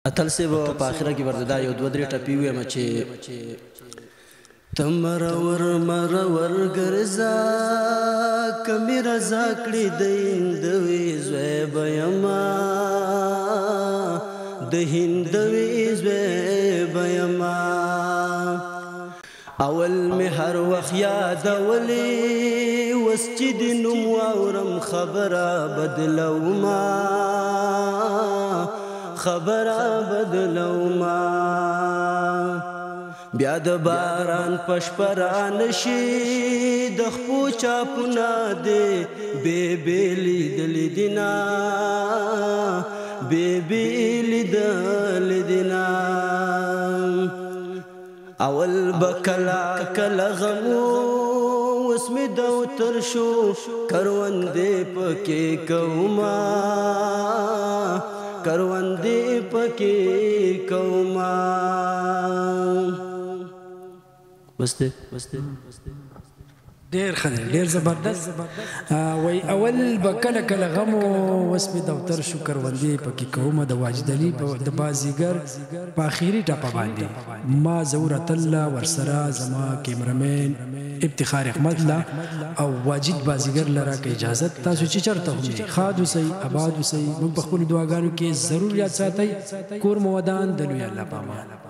اتل سے په اخره کې ورته دا یو دوه درې ټپی ویم چې تمرور مرور ګرځا کمې رضا کړې د هندوې زوی بهیما د هندوې زوی بهیما اول مې هر وخت یادولې اوس چې د نوم واورم خبره بدلوما بیا د باران پشپران شي د خپو چاپونه دې بې لیدلې دینا بې لیدلې دینا اول به کله غمو اوس مې دوتر شو کروندې پکې کوما کروندې پکې کوما بسته ډېر ښه دی ډېر زبردست وایي اول به کله کله غم اوس مې دفتر شو کروندې پکې کومه د واجد علي د بازیګر په اخري ټپه باندې ما ظهورت الله ورسره زما کیمرمین افتخار احمد لا او واجد بازیګر لره که اجازت تاسو چې چرته هم خاد اوسئ آباد اوسئ موږ په خپلو دعاګانو کې ضرور یاد ساتئ کور مو ودان د لوی الله په امان